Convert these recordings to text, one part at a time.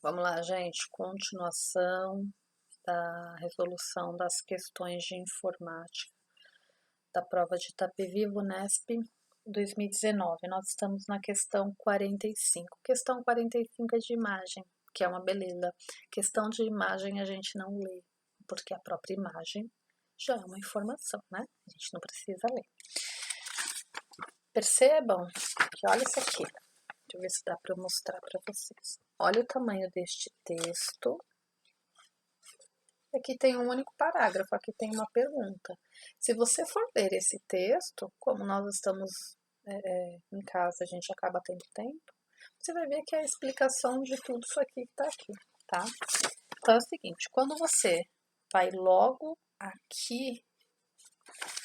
Vamos lá, gente, continuação da resolução das questões de informática da prova de Itapevi, Unesp 2019. Nós estamos na questão 45. Questão 45 é de imagem, que é uma beleza. Questão de imagem a gente não lê, porque a própria imagem já é uma informação, né? A gente não precisa ler. Percebam que olha isso aqui. Deixa eu ver se dá para eu mostrar para vocês. Olha o tamanho deste texto. Aqui tem um único parágrafo, aqui tem uma pergunta. Se você for ler esse texto, como nós estamos em casa, a gente acaba tendo tempo, você vai ver que é a explicação de tudo isso aqui que está aqui, tá? Então é o seguinte, quando você vai logo aqui,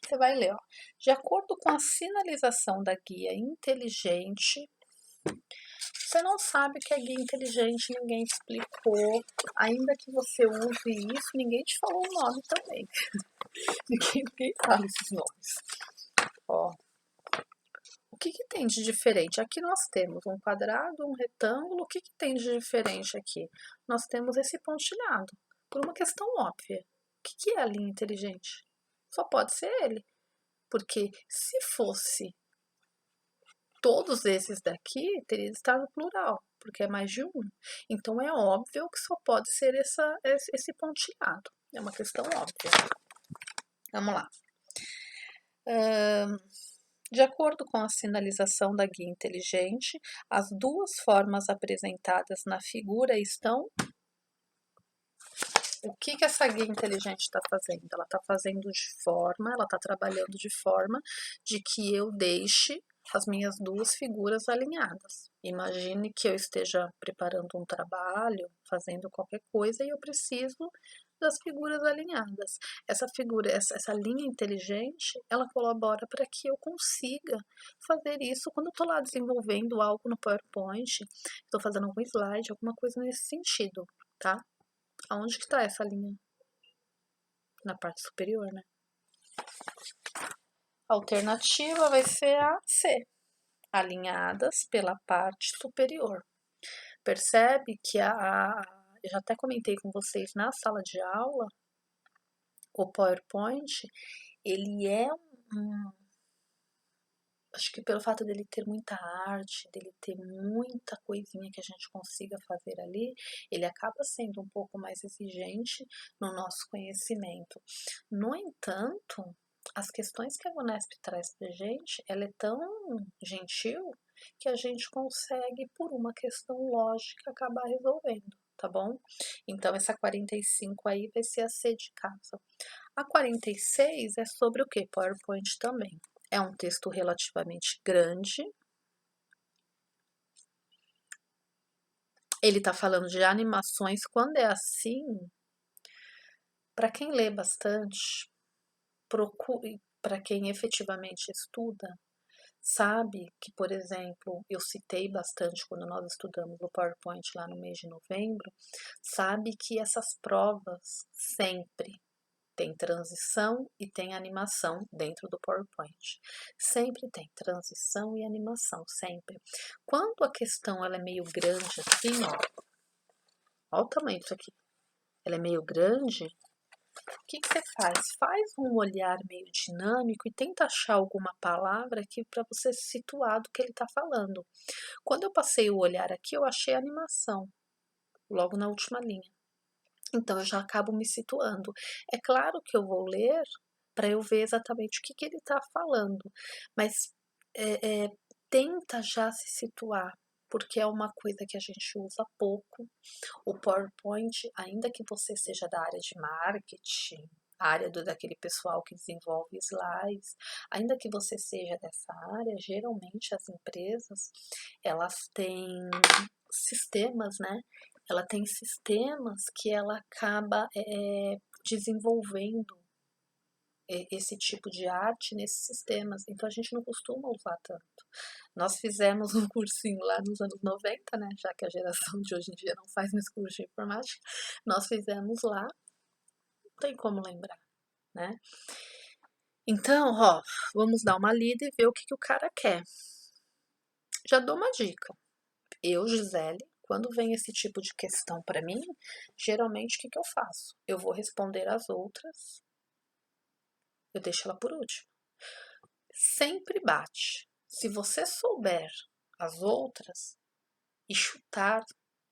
você vai ler, ó. De acordo com a sinalização da guia inteligente, você não sabe que é guia inteligente, ninguém explicou, ainda que você use isso, ninguém te falou o nome também. ninguém fala esses nomes. Ó, o que tem de diferente? Aqui nós temos um quadrado, um retângulo, o que tem de diferente aqui? Nós temos esse pontilhado, por uma questão óbvia. O que é a linha inteligente? Só pode ser ele, porque se fosse todos esses daqui, teria estado no plural, porque é mais de um. Então, é óbvio que só pode ser esse pontilhado. É uma questão óbvia. Vamos lá. De acordo com a sinalização da guia inteligente, as duas formas apresentadas na figura estão... O que essa guia inteligente está fazendo? Ela está fazendo de forma, ela está trabalhando de forma de que eu deixe as minhas duas figuras alinhadas. Imagine que eu esteja preparando um trabalho, fazendo qualquer coisa e eu preciso das figuras alinhadas. Essa figura, essa linha inteligente, ela colabora para que eu consiga fazer isso quando eu estou lá desenvolvendo algo no PowerPoint, estou fazendo algum slide, alguma coisa nesse sentido, tá? Aonde que está essa linha? Na parte superior, né? A alternativa vai ser a C, alinhadas pela parte superior. Percebe que eu já até comentei com vocês na sala de aula, o PowerPoint, ele é acho que pelo fato dele ter muita arte, dele ter muita coisinha que a gente consiga fazer ali, ele acaba sendo um pouco mais exigente no nosso conhecimento. No entanto, as questões que a Unesp traz pra gente, ela é tão gentil que a gente consegue, por uma questão lógica, acabar resolvendo, tá bom? Então, essa 45 aí vai ser a C de casa. A 46 é sobre o que? PowerPoint também. É um texto relativamente grande. Ele está falando de animações. Quando é assim, para quem lê bastante, procure, para quem efetivamente estuda, sabe que, por exemplo, eu citei bastante quando nós estudamos o PowerPoint lá no mês de novembro, sabe que essas provas sempre tem transição e tem animação dentro do PowerPoint. Sempre tem transição e animação, sempre. Quando a questão ela é meio grande assim, ó o tamanho disso aqui. Ela é meio grande, o que você faz? Faz um olhar meio dinâmico e tenta achar alguma palavra aqui para você se situar do que ele está falando. Quando eu passei o olhar aqui, eu achei a animação, logo na última linha. Então, eu já acabo me situando. É claro que eu vou ler para eu ver exatamente o que ele está falando, mas tenta já se situar, porque é uma coisa que a gente usa pouco. O PowerPoint, ainda que você seja da área de marketing, a área daquele pessoal que desenvolve slides, ainda que você seja dessa área, geralmente as empresas, elas têm sistemas, né? Ela tem sistemas que ela acaba desenvolvendo esse tipo de arte nesses sistemas. Então, a gente não costuma usar tanto. Nós fizemos um cursinho lá nos anos 90, né? Já que a geração de hoje em dia não faz mais curso de informática. Nós fizemos lá, não tem como lembrar, né? Então, ó, vamos dar uma lida e ver o que o cara quer. Já dou uma dica. Eu, Gisele, Quando vem esse tipo de questão para mim, geralmente o que eu faço? Eu vou responder as outras, eu deixo ela por último. Sempre bate. Se você souber as outras e chutar,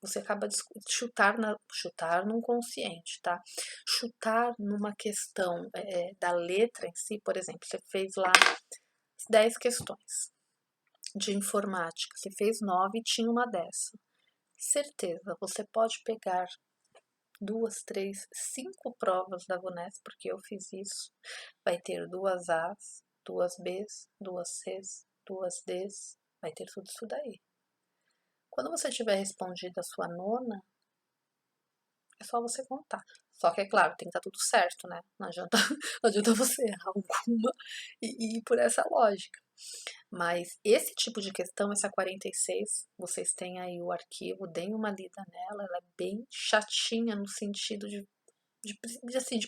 você acaba de chutar num consciente, tá? Chutar numa questão da letra em si, por exemplo, você fez lá 10 questões de informática, você fez 9 e tinha uma dessa. Certeza, você pode pegar 2, 3, 5 provas da VUNESP, porque eu fiz isso. Vai ter 2 As, 2 Bs, 2 Cs, 2 Ds, vai ter tudo isso daí. Quando você tiver respondido a sua nona, é só você contar. Só que, é claro, tem que estar tudo certo, né? Não adianta, não adianta você errar alguma e ir por essa lógica. Mas esse tipo de questão, essa 46, vocês têm aí o arquivo, deem uma lida nela, ela é bem chatinha no sentido de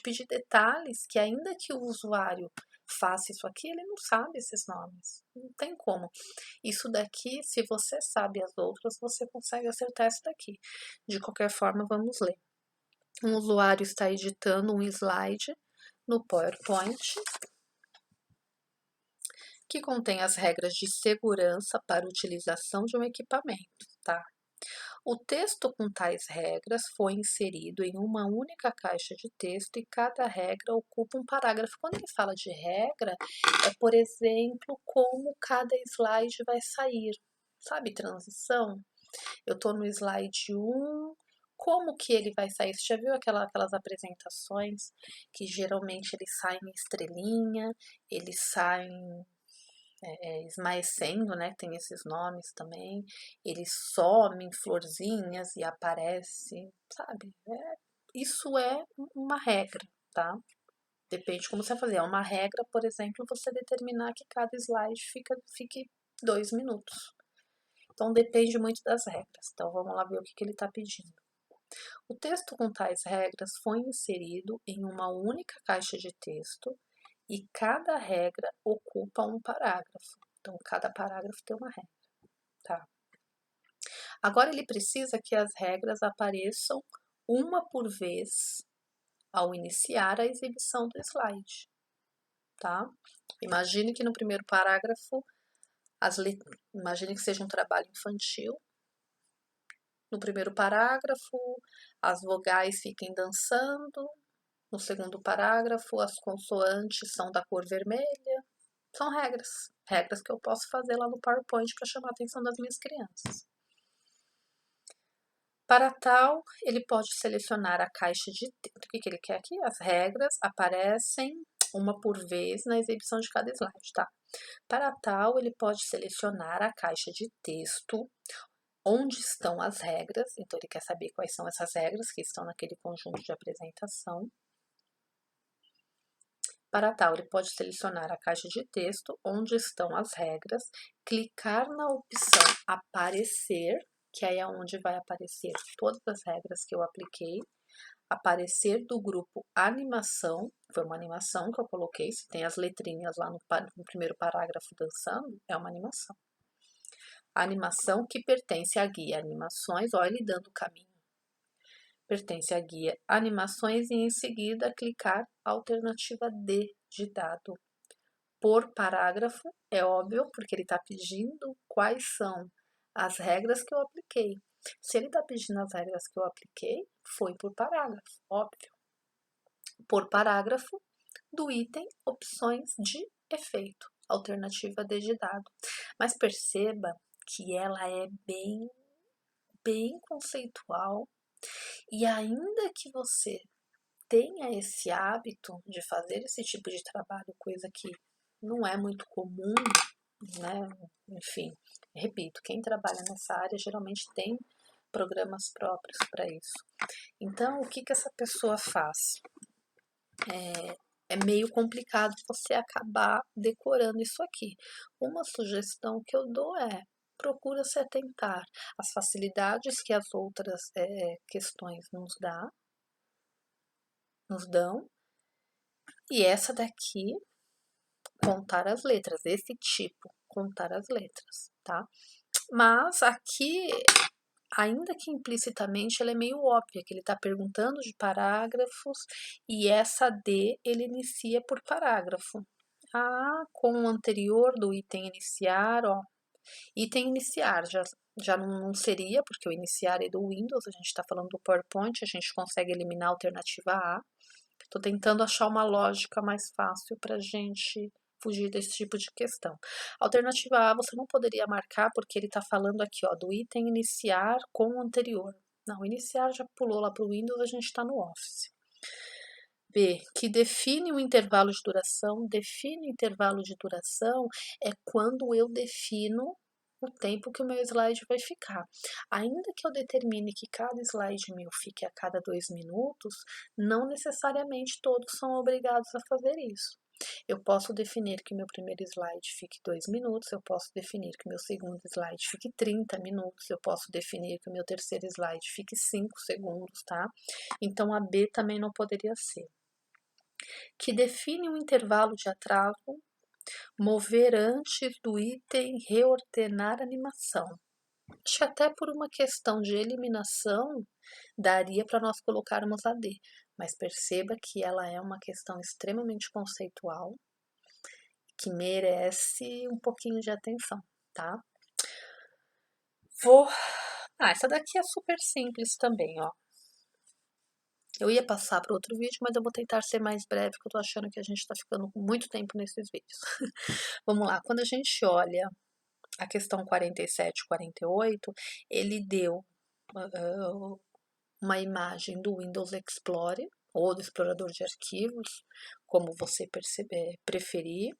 pedir detalhes, que ainda que o usuário faça isso aqui, ele não sabe esses nomes. Não tem como. Isso daqui, se você sabe as outras, você consegue acertar isso daqui. De qualquer forma, vamos ler. Um usuário está editando um slide no PowerPoint que contém as regras de segurança para utilização de um equipamento, tá? O texto com tais regras foi inserido em uma única caixa de texto e cada regra ocupa um parágrafo. Quando ele fala de regra, é, por exemplo, como cada slide vai sair. Sabe, transição? Eu estou no slide 1, como que ele vai sair? Você já viu aquelas apresentações que geralmente eles saem em estrelinha, eles saem esmaecendo, né? Tem esses nomes também. Eles somem florzinhas e aparece, sabe? Isso é uma regra, tá? Depende de como você vai fazer. É uma regra, por exemplo, você determinar que cada slide fique 2 minutos. Então depende muito das regras. Então vamos lá ver o que ele está pedindo. O texto com tais regras foi inserido em uma única caixa de texto e cada regra ocupa um parágrafo. Então, cada parágrafo tem uma regra, tá? Agora, ele precisa que as regras apareçam uma por vez ao iniciar a exibição do slide, tá? Imagine que no primeiro parágrafo, imagine que seja um trabalho infantil. No primeiro parágrafo, as vogais fiquem dançando. No segundo parágrafo, as consoantes são da cor vermelha. São regras. Regras que eu posso fazer lá no PowerPoint para chamar a atenção das minhas crianças. Para tal, ele pode selecionar a caixa de texto. O que ele quer aqui? As regras aparecem uma por vez na exibição de cada slide, tá? Para tal, ele pode selecionar a caixa de texto onde estão as regras. Então, ele quer saber quais são essas regras que estão naquele conjunto de apresentação. Para tal, ele pode selecionar a caixa de texto onde estão as regras, clicar na opção aparecer, que aí é onde vai aparecer todas as regras que eu apliquei, aparecer do grupo animação, foi uma animação que eu coloquei, se tem as letrinhas lá no primeiro parágrafo dançando, é uma animação. A animação que pertence à guia animações, olha ele dando o caminho. Pertence à guia animações e em seguida clicar alternativa D de dado. Por parágrafo, é óbvio, porque ele está pedindo quais são as regras que eu apliquei. Se ele está pedindo as regras que eu apliquei, foi por parágrafo, óbvio. Por parágrafo, do item opções de efeito, alternativa D de dado. Mas perceba que ela é bem conceitual e ainda que você tenha esse hábito de fazer esse tipo de trabalho, coisa que não é muito comum, né? Enfim, repito, quem trabalha nessa área geralmente tem programas próprios para isso. Então, o que essa pessoa faz? É meio complicado você acabar decorando isso aqui. Uma sugestão que eu dou é: procura se atentar às facilidades que as outras questões nos dão, e essa daqui, contar as letras, esse tipo, contar as letras, tá? Mas aqui ainda que implicitamente ela é meio óbvia, que ele está perguntando de parágrafos e essa D ele inicia por parágrafo. Com o anterior do item iniciar, ó. Item iniciar já não seria, porque o iniciar é do Windows, a gente está falando do PowerPoint, a gente consegue eliminar a alternativa A. Estou tentando achar uma lógica mais fácil para a gente fugir desse tipo de questão. Alternativa A você não poderia marcar porque ele está falando aqui ó, do item iniciar com o anterior. Não, o iniciar já pulou lá para o Windows, a gente está no Office. B, que define o intervalo de duração. Define o intervalo de duração é quando eu defino o tempo que o meu slide vai ficar. Ainda que eu determine que cada slide meu fique a cada 2 minutos, não necessariamente todos são obrigados a fazer isso. Eu posso definir que meu primeiro slide fique 2 minutos, eu posso definir que meu segundo slide fique 30 minutos, eu posso definir que o meu terceiro slide fique 5 segundos, tá? Então a B também não poderia ser. Que define um intervalo de atraso, mover antes do item reordenar animação. Acho que até por uma questão de eliminação daria para nós colocarmos a D, mas perceba que ela é uma questão extremamente conceitual que merece um pouquinho de atenção, tá? Essa daqui é super simples também, ó. Eu ia passar para outro vídeo, mas eu vou tentar ser mais breve, porque eu tô achando que a gente tá ficando com muito tempo nesses vídeos. Vamos lá, quando a gente olha a questão 47 e 48, ele deu uma imagem do Windows Explorer, ou do explorador de arquivos, como você preferir,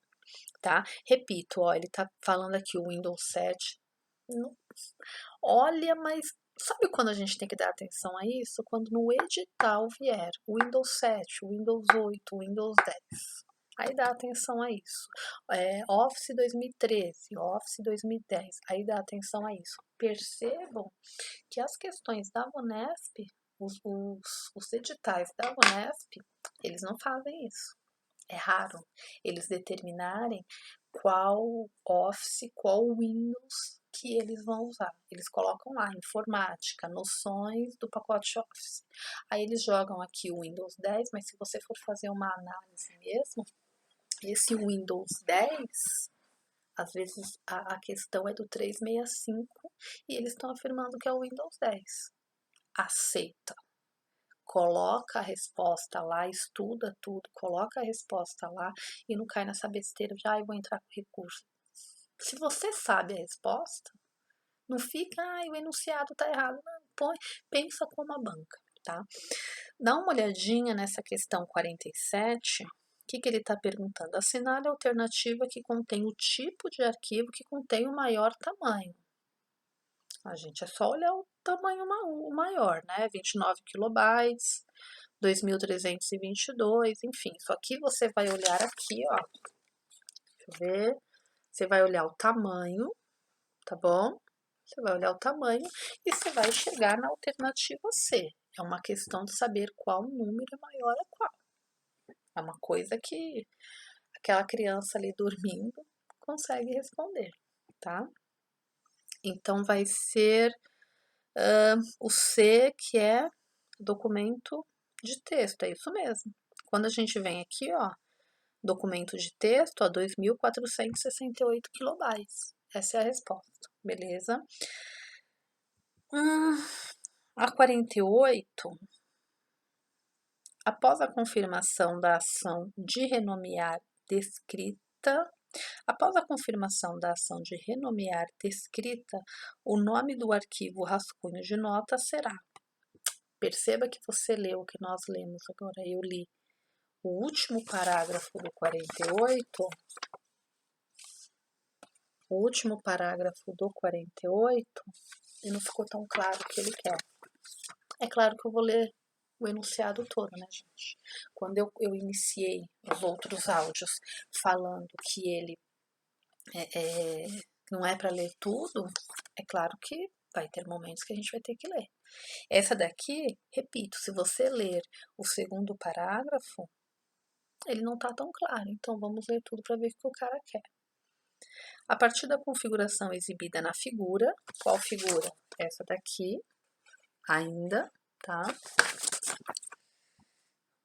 tá? Repito, ó, ele tá falando aqui o Windows 7. Olha, mas sabe quando a gente tem que dar atenção a isso? Quando no edital vier o Windows 7, o Windows 8, o Windows 10. Aí dá atenção a isso. Office 2013, Office 2010. Aí dá atenção a isso. Percebam que as questões da Unesp, os editais da Unesp, eles não fazem isso. É raro eles determinarem qual Office, qual Windows que eles vão usar. Eles colocam lá informática, noções do pacote Office. Aí eles jogam aqui o Windows 10, mas se você for fazer uma análise mesmo, esse Windows 10, às vezes a questão é do 365 e eles estão afirmando que é o Windows 10. Aceita. Coloca a resposta lá, estuda tudo, coloca a resposta lá e não cai nessa besteira de, eu vou entrar com recurso. Se você sabe a resposta, não fica, o enunciado tá errado. Não, pensa como a banca, tá? Dá uma olhadinha nessa questão 47, o que ele está perguntando? Assinale a alternativa que contém o tipo de arquivo que contém o maior tamanho. A gente é só olhar o tamanho maior, né? 29 kilobytes, 2322, enfim. Só que você vai olhar aqui, ó. Deixa eu ver. Você vai olhar o tamanho, tá bom? Você vai olhar o tamanho e você vai chegar na alternativa C. É uma questão de saber qual número é maior a qual. É uma coisa que aquela criança ali dormindo consegue responder, tá? Então vai ser o C, que é documento de texto, é isso mesmo. Quando a gente vem aqui, ó, documento de texto, ó, 2.468 kilobytes. Essa é a resposta, beleza? A 48, após a confirmação da ação de renomear descrita, após a confirmação da ação de renomear descrita, o nome do arquivo rascunho de nota será. Perceba que você leu o que nós lemos agora. Eu li o último parágrafo do 48. O último parágrafo do 48 e não ficou tão claro o que ele quer. É claro que eu vou ler o enunciado todo, né, gente? Quando eu iniciei os outros áudios falando que ele não é para ler tudo, é claro que vai ter momentos que a gente vai ter que ler. Essa daqui, repito, se você ler o segundo parágrafo, ele não tá tão claro. Então vamos ler tudo para ver o que o cara quer. A partir da configuração exibida na figura, qual figura? Essa daqui, ainda, tá?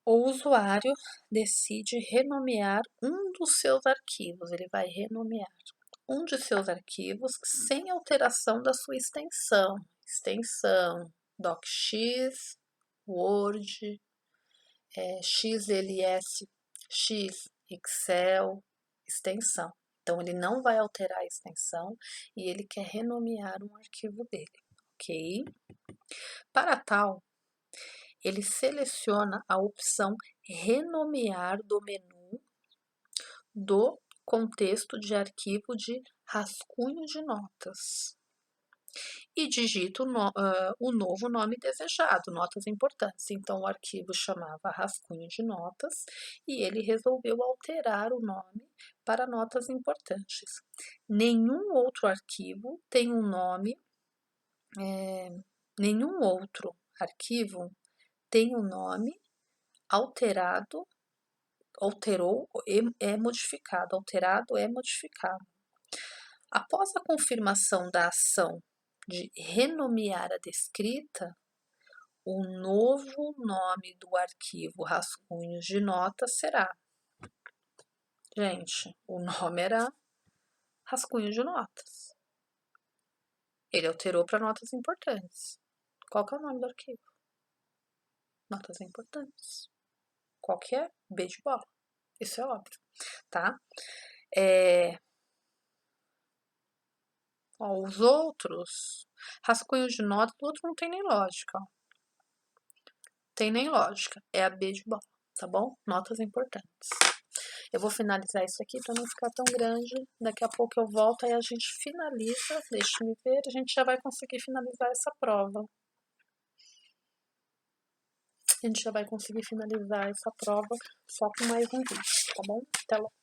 O usuário decide renomear um dos seus arquivos, ele vai renomear um de seus arquivos sem alteração da sua extensão docx, word, xls, x, excel, extensão. Então, ele não vai alterar a extensão e ele quer renomear um arquivo dele, ok? Para tal, ele seleciona a opção renomear do menu do contexto de arquivo de rascunho de notas e digita o novo nome desejado, notas importantes. Então, o arquivo chamava rascunho de notas e ele resolveu alterar o nome para notas importantes. Nenhum outro arquivo tem um nome, nenhum outro arquivo tem um nome alterado, alterou, é modificado, alterado é modificado. Após a confirmação da ação de renomear a descrita, o novo nome do arquivo rascunhos de notas será. Gente, o nome era rascunho de notas. Ele alterou para notas importantes. Qual que é o nome do arquivo? Notas importantes. Qual que é? B de bola. Isso é óbvio, tá? Ó, os outros, rascunhos de notas, o outro não tem nem lógica, ó. Tem nem lógica, é a B de bola, tá bom? Notas importantes. Eu vou finalizar isso aqui para não ficar tão grande. Daqui a pouco eu volto e a gente finaliza. Deixa-me ver, a gente já vai conseguir finalizar essa prova. A gente já vai conseguir finalizar essa prova só com mais um vídeo, tá bom? Até logo.